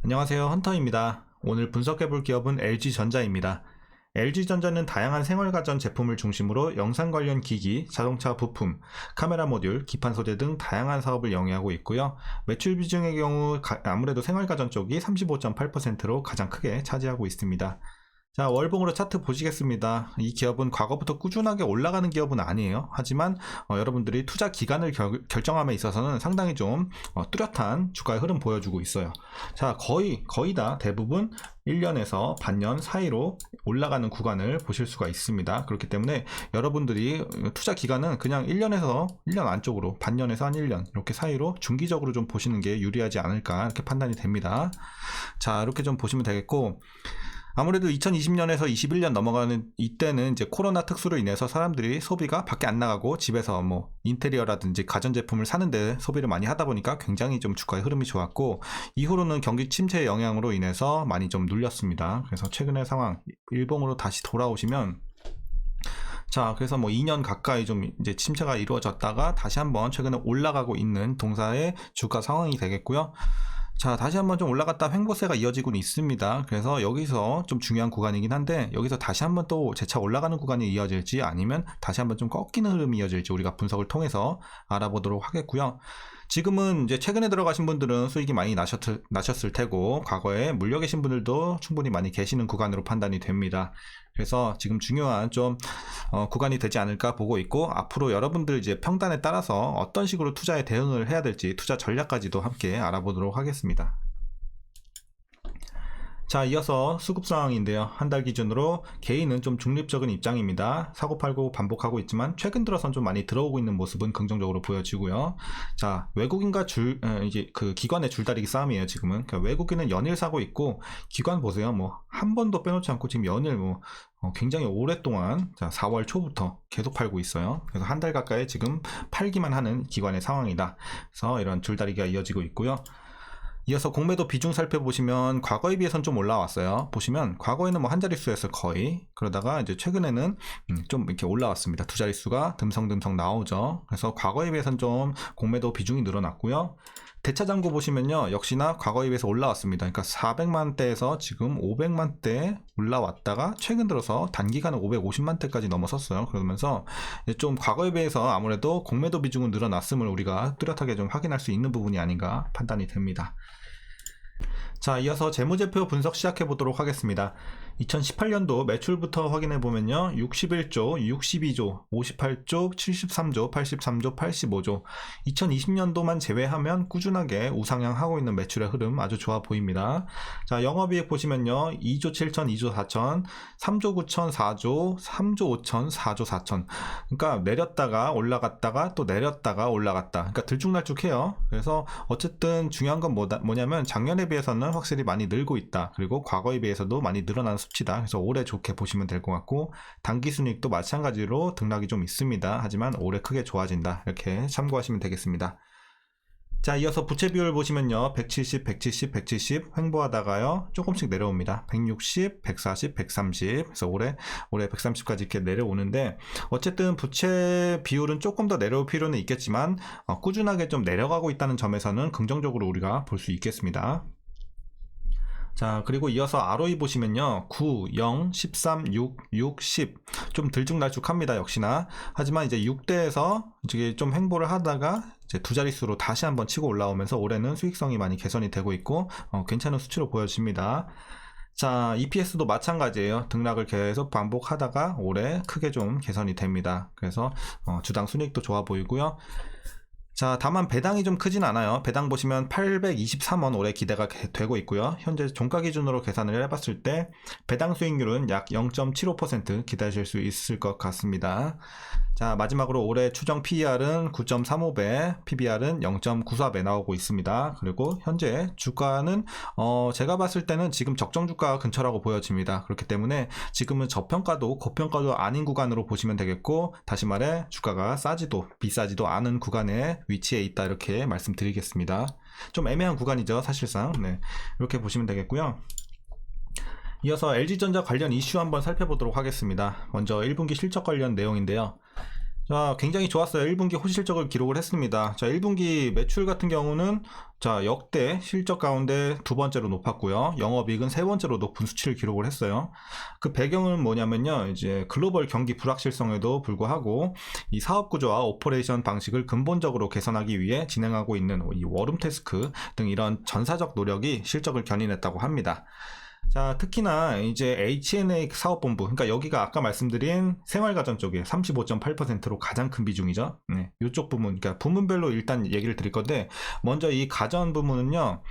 안녕하세요, 헌터입니다. 오늘 분석해볼 기업은 LG전자입니다. LG전자는 다양한 생활가전 제품을 중심으로 영상 관련 기기, 자동차 부품, 카메라 모듈, 기판 소재 등 다양한 사업을 영위하고 있고요. 매출 비중의 경우 아무래도 생활가전 쪽이 35.8%로 가장 크게 차지하고 있습니다. 자, 월봉으로 차트 보시겠습니다. 이 기업은 과거부터 꾸준하게 올라가는 기업은 아니에요. 하지만 여러분들이 투자 기간을 결정함에 있어서는 상당히 좀 뚜렷한 주가의 흐름 보여주고 있어요. 자, 거의 다 대부분 1년에서 반년 사이로 올라가는 구간을 보실 수가 있습니다. 그렇기 때문에 여러분들이 투자 기간은 그냥 1년에서 1년 안쪽으로, 반년에서 한 1년 이렇게 사이로 중기적으로 좀 보시는 게 유리하지 않을까 이렇게 판단이 됩니다. 자, 이렇게 좀 보시면 되겠고, 아무래도 2020년에서 21년 넘어가는 이때는 이제 코로나 특수로 인해서 사람들이 소비가 밖에 안 나가고 집에서 뭐 인테리어라든지 가전제품을 사는데 소비를 많이 하다 보니까 굉장히 좀 주가의 흐름이 좋았고, 이후로는 경기 침체의 영향으로 인해서 많이 좀 눌렸습니다. 그래서 최근의 상황 일봉으로 다시 돌아오시면, 자, 그래서 뭐 2년 가까이 좀 이제 침체가 이루어졌다가 다시 한번 최근에 올라가고 있는 동사의 주가 상황이 되겠고요. 자, 다시 한번 좀 올라갔다 횡보세가 이어지고는 있습니다. 그래서 여기서 좀 중요한 구간이긴 한데, 여기서 다시 한번 또 재차 올라가는 구간이 이어질지 아니면 다시 한번 좀 꺾이는 흐름이 이어질지 우리가 분석을 통해서 알아보도록 하겠고요. 지금은 이제 최근에 들어가신 분들은 수익이 많이 나셨을 테고, 과거에 물려 계신 분들도 충분히 많이 계시는 구간으로 판단이 됩니다. 그래서 지금 중요한 좀 구간이 되지 않을까 보고 있고, 앞으로 여러분들 이제 평단에 따라서 어떤 식으로 투자에 대응을 해야 될지 투자 전략까지도 함께 알아보도록 하겠습니다. 자, 이어서 수급 상황인데요. 한 달 기준으로 개인은 좀 중립적인 입장입니다. 사고팔고 반복하고 있지만 최근 들어선 좀 많이 들어오고 있는 모습은 긍정적으로 보여지고요. 자, 외국인과 이제 그 기관의 줄다리기 싸움이에요, 지금은. 그러니까 외국인은 연일 사고 있고, 기관 보세요. 뭐 한 번도 빼놓지 않고 지금 연일 뭐 굉장히 오랫동안, 자, 4월 초부터 계속 팔고 있어요. 그래서 한 달 가까이 지금 팔기만 하는 기관의 상황이다. 그래서 이런 줄다리기가 이어지고 있고요. 이어서 공매도 비중 살펴보시면 과거에 비해서는 좀 올라왔어요. 보시면 과거에는 뭐 한 자릿수였어요, 거의. 그러다가 이제 최근에는 좀 이렇게 올라왔습니다. 두 자릿수가 듬성듬성 나오죠. 그래서 과거에 비해서는 좀 공매도 비중이 늘어났고요. 대차장고 보시면요, 역시나 과거에 비해서 올라왔습니다. 그러니까 400만대에서 지금 500만대 올라왔다가 최근 들어서 단기간에 550만대까지 넘어섰어요. 그러면서 좀 과거에 비해서 아무래도 공매도 비중은 늘어났음을 우리가 뚜렷하게 좀 확인할 수 있는 부분이 아닌가 판단이 됩니다. 자, 이어서 재무제표 분석 시작해 보도록 하겠습니다. 2018년도 매출부터 확인해 보면요, 61조, 62조, 58조, 73조, 83조, 85조. 2020년도만 제외하면 꾸준하게 우상향하고 있는 매출의 흐름 아주 좋아 보입니다. 자, 영업이익 보시면요, 2조 7천, 2조 4천, 3조 9천, 4조, 3조 5천, 4조 4천. 그러니까 내렸다가 올라갔다가 또 내렸다가 올라갔다. 그러니까 들쭉날쭉해요. 그래서 어쨌든 중요한 건 뭐냐면 작년에 비해서는 확실히 많이 늘고 있다. 그리고 과거에 비해서도 많이 늘어나는 수치다. 그래서 올해 좋게 보시면 될 것 같고, 단기순이익도 마찬가지로 등락이 좀 있습니다. 하지만 올해 크게 좋아진다. 이렇게 참고하시면 되겠습니다. 자, 이어서 부채 비율 보시면요, 170, 170, 170 횡보하다가요 조금씩 내려옵니다. 160, 140, 130. 그래서 올해 130까지 이렇게 내려오는데, 어쨌든 부채 비율은 조금 더 내려올 필요는 있겠지만 꾸준하게 좀 내려가고 있다는 점에서는 긍정적으로 우리가 볼 수 있겠습니다. 자, 그리고 이어서 ROE 보시면요, 9, 0, 13, 6, 6, 10. 좀 들쭉날쭉합니다, 역시나. 하지만 이제 6대에서 이제 좀 횡보를 하다가 이제 두 자릿수로 다시 한번 치고 올라오면서 올해는 수익성이 많이 개선이 되고 있고, 괜찮은 수치로 보여집니다. 자, EPS도 마찬가지예요. 등락을 계속 반복하다가 올해 크게 좀 개선이 됩니다. 그래서 주당 순이익도 좋아 보이고요. 자, 다만 배당이 좀 크진 않아요. 배당 보시면 823원 올해 기대가 되고 있고요. 현재 종가 기준으로 계산을 해봤을 때 배당 수익률은 약 0.75% 기대하실 수 있을 것 같습니다. 자, 마지막으로 올해 추정 PER은 9.35배, PBR은 0.94배 나오고 있습니다. 그리고 현재 주가는 제가 봤을 때는 지금 적정 주가 근처라고 보여집니다. 그렇기 때문에 지금은 저평가도 고평가도 아닌 구간으로 보시면 되겠고, 다시 말해 주가가 싸지도 비싸지도 않은 구간에 위치해 있다, 이렇게 말씀드리겠습니다. 좀 애매한 구간이죠, 사실상. 네, 이렇게 보시면 되겠고요. 이어서 LG전자 관련 이슈 한번 살펴보도록 하겠습니다. 먼저 1분기 실적 관련 내용인데요. 자, 굉장히 좋았어요. 1분기 호실적을 기록을 했습니다. 자, 1분기 매출 같은 경우는 자, 역대 실적 가운데 두 번째로 높았고요. 영업이익은 세 번째로 높은 수치를 기록을 했어요. 그 배경은 뭐냐면요. 이제 글로벌 경기 불확실성에도 불구하고 이 사업 구조와 오퍼레이션 방식을 근본적으로 개선하기 위해 진행하고 있는 이 워룸 태스크 등 이런 전사적 노력이 실적을 견인했다고 합니다. 자, 특히나 이제 H&A 사업본부, 그러니까 여기가 아까 말씀드린 생활가전 쪽에 35.8%로 가장 큰 비중이죠. 네, 이쪽 부문, 그러니까 부문별로 일단 얘기를 드릴 건데, 먼저 이 가전 부문은요,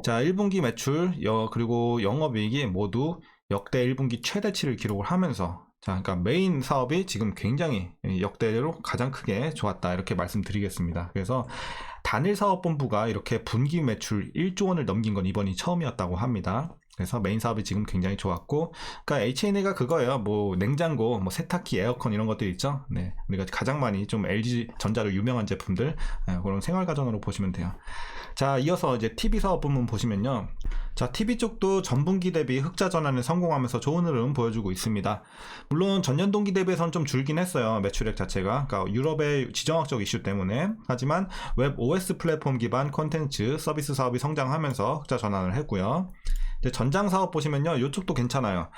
자, 1분기 매출, 그리고 영업이익이 모두 역대 1분기 최대치를 기록을 하면서, 자, 그러니까 메인 사업이 지금 굉장히 역대로 가장 크게 좋았다, 이렇게 말씀드리겠습니다. 그래서 단일 사업본부가 이렇게 분기 매출 1조 원을 넘긴 건 이번이 처음이었다고 합니다. 그래서 메인 사업이 지금 굉장히 좋았고, 그러니까 H&A가 그거예요. 뭐 냉장고, 뭐 세탁기, 에어컨 이런 것들 있죠. 네, 우리가 가장 많이 좀 LG 전자로 유명한 제품들, 그런 생활 가전으로 보시면 돼요. 자, 이어서 이제 TV 사업 부문 보시면요. 자, TV 쪽도 전분기 대비 흑자 전환에 성공하면서 좋은 흐름 보여주고 있습니다. 물론 전년 동기 대비해서는 좀 줄긴 했어요. 매출액 자체가. 그러니까 유럽의 지정학적 이슈 때문에. 하지만 웹 OS 플랫폼 기반 콘텐츠 서비스 사업이 성장하면서 흑자 전환을 했고요. 전장 사업 보시면요, 이쪽도 괜찮아요.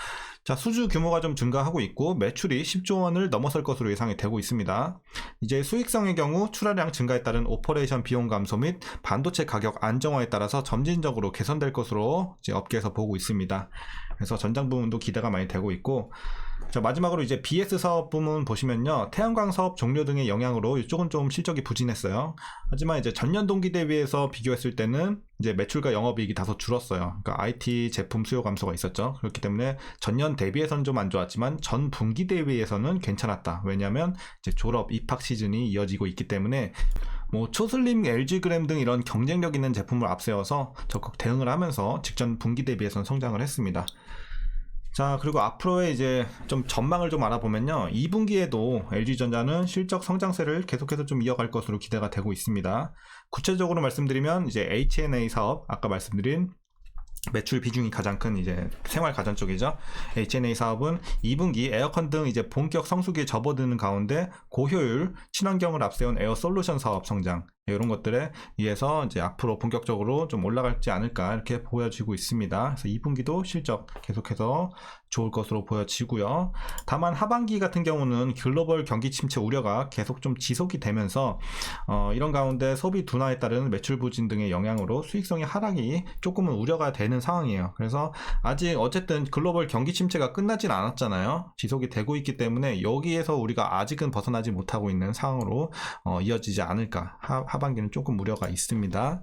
자, 수주 규모가 좀 증가하고 있고 매출이 10조 원을 넘어설 것으로 예상이 되고 있습니다. 이제 수익성의 경우 출하량 증가에 따른 오퍼레이션 비용 감소 및 반도체 가격 안정화에 따라서 점진적으로 개선될 것으로 이제 업계에서 보고 있습니다. 그래서 전장 부분도 기대가 많이 되고 있고, 자, 마지막으로 이제 BS 사업 부문 보시면요, 태양광 사업 종료 등의 영향으로 이쪽은 좀 실적이 부진했어요. 하지만 이제 전년 동기 대비해서 비교했을 때는 이제 매출과 영업이익이 다소 줄었어요. 그러니까 IT 제품 수요 감소가 있었죠. 그렇기 때문에 전년 대비해서는 좀 안 좋았지만 전 분기 대비해서는 괜찮았다. 왜냐하면 이제 졸업 입학 시즌이 이어지고 있기 때문에 뭐 초슬림, LG그램 등 이런 경쟁력 있는 제품을 앞세워서 적극 대응을 하면서 직전 분기 대비해서는 성장을 했습니다. 자, 그리고 앞으로의 이제 좀 전망을 좀 알아보면요, 2분기에도 LG전자는 실적 성장세를 계속해서 좀 이어갈 것으로 기대가 되고 있습니다. 구체적으로 말씀드리면 이제 H&A 사업, 아까 말씀드린 매출 비중이 가장 큰 이제 생활 가전 쪽이죠. H&A 사업은 2분기 에어컨 등 이제 본격 성수기에 접어드는 가운데 고효율, 친환경을 앞세운 에어 솔루션 사업 성장, 이런 것들에 의해서 이제 앞으로 본격적으로 좀 올라갈지 않을까 이렇게 보여지고 있습니다. 그래서 2분기도 실적 계속해서 좋을 것으로 보여지고요. 다만 하반기 같은 경우는 글로벌 경기 침체 우려가 계속 좀 지속이 되면서 이런 가운데 소비 둔화에 따른 매출 부진 등의 영향으로 수익성의 하락이 조금은 우려가 되는 상황이에요. 그래서 아직 어쨌든 글로벌 경기 침체가 끝나진 않았잖아요. 지속이 되고 있기 때문에 여기에서 우리가 아직은 벗어나지 못하고 있는 상황으로 이어지지 않을까, 하반기는 조금 우려가 있습니다.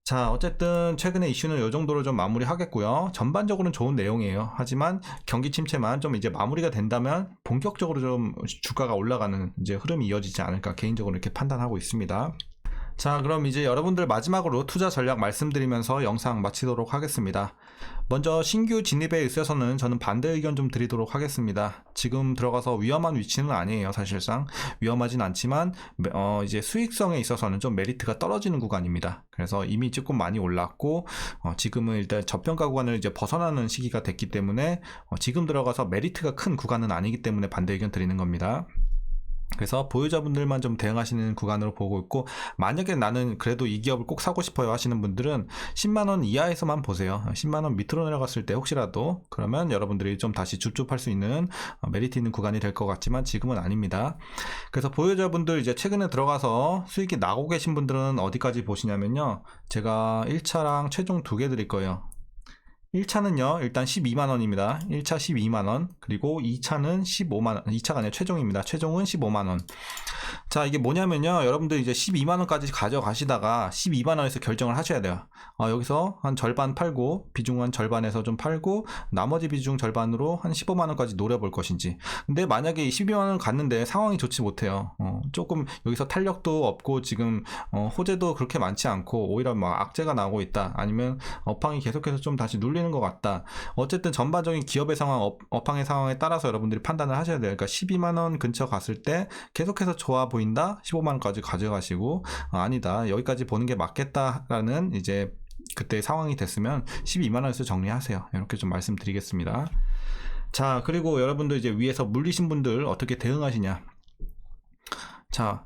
자, 어쨌든 최근의 이슈는 이 정도로 좀 마무리하겠고요. 전반적으로는 좋은 내용이에요. 하지만 경기 침체만 좀 이제 마무리가 된다면 본격적으로 좀 주가가 올라가는 이제 흐름이 이어지지 않을까 개인적으로 이렇게 판단하고 있습니다. 자, 그럼 이제 여러분들 마지막으로 투자 전략 말씀드리면서 영상 마치도록 하겠습니다. 먼저 신규 진입에 있어서는 저는 반대 의견 좀 드리도록 하겠습니다. 지금 들어가서 위험한 위치는 아니에요. 사실상 위험하진 않지만 이제 수익성에 있어서는 좀 메리트가 떨어지는 구간입니다. 그래서 이미 조금 많이 올랐고 지금은 일단 저평가 구간을 이제 벗어나는 시기가 됐기 때문에 지금 들어가서 메리트가 큰 구간은 아니기 때문에 반대 의견 드리는 겁니다. 그래서 보유자분들만 좀 대응하시는 구간으로 보고 있고, 만약에 나는 그래도 이 기업을 꼭 사고 싶어요 하시는 분들은 10만원 이하에서만 보세요. 10만원 밑으로 내려갔을 때 혹시라도 그러면 여러분들이 좀 다시 줍줍할 수 있는 메리트 있는 구간이 될 것 같지만 지금은 아닙니다. 그래서 보유자분들 이제 최근에 들어가서 수익이 나고 계신 분들은 어디까지 보시냐면요, 제가 1차랑 최종 2개 드릴 거예요. 1차는요, 일단 12만원입니다. 1차 12만원, 그리고 2차는 15만원, 2차가 아니라 최종입니다. 최종은 15만원. 자, 이게 뭐냐면요, 여러분들 이제 12만원까지 가져가시다가 12만원에서 결정을 하셔야 돼요. 여기서 한 절반 팔고, 비중 한 절반에서 좀 팔고, 나머지 비중 절반으로 한 15만원까지 노려볼 것인지. 근데 만약에 12만원 갔는데 상황이 좋지 못해요. 조금 여기서 탄력도 없고, 지금 호재도 그렇게 많지 않고, 오히려 막 악재가 나오고 있다. 아니면 업황이 계속해서 좀 다시 눌리는 것 같다. 어쨌든 전반적인 기업의 상황, 업황의 상황에 따라서 여러분들이 판단을 하셔야 돼요. 그러니까 12만원 근처 갔을 때 계속해서 좋아 보인다, 15만원까지 가져가시고, 아니다, 여기까지 보는 게 맞겠다라는 이제 그때 상황이 됐으면 12만원에서 정리하세요. 이렇게 좀 말씀드리겠습니다. 자, 그리고 여러분들 이제 위에서 물리신 분들 어떻게 대응하시냐. 자,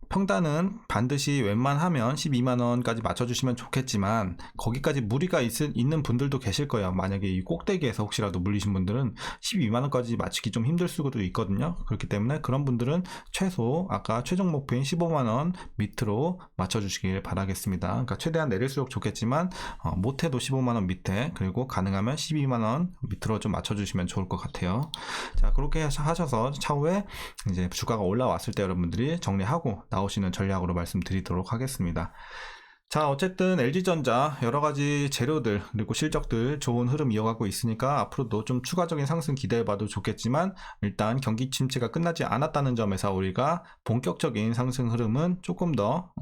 평단은 반드시 웬만하면 12만원까지 맞춰주시면 좋겠지만 거기까지 무리가 있는 분들도 계실 거예요. 만약에 이 꼭대기에서 혹시라도 물리신 분들은 12만원까지 맞추기 좀 힘들 수도 있거든요. 그렇기 때문에 그런 분들은 최소 아까 최종 목표인 15만원 밑으로 맞춰주시길 바라겠습니다. 그러니까 최대한 내릴수록 좋겠지만 못해도 15만원 밑에, 그리고 가능하면 12만원 밑으로 좀 맞춰주시면 좋을 것 같아요. 자, 그렇게 하셔서 차후에 이제 주가가 올라왔을 때 여러분들이 정리하고 나오시는 전략으로 말씀드리도록 하겠습니다. 자, 어쨌든 LG전자 여러가지 재료들 그리고 실적들 좋은 흐름 이어가고 있으니까 앞으로도 좀 추가적인 상승 기대해봐도 좋겠지만 일단 경기 침체가 끝나지 않았다는 점에서 우리가 본격적인 상승 흐름은 조금 더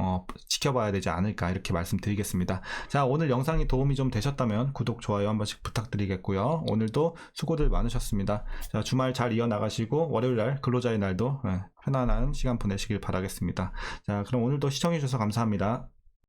지켜봐야 되지 않을까 이렇게 말씀드리겠습니다. 자, 오늘 영상이 도움이 좀 되셨다면 구독, 좋아요 한 번씩 부탁드리겠고요. 오늘도 수고들 많으셨습니다. 자, 주말 잘 이어나가시고 월요일날 근로자의 날도 편안한 시간 보내시길 바라겠습니다. 자, 그럼 오늘도 시청해주셔서 감사합니다.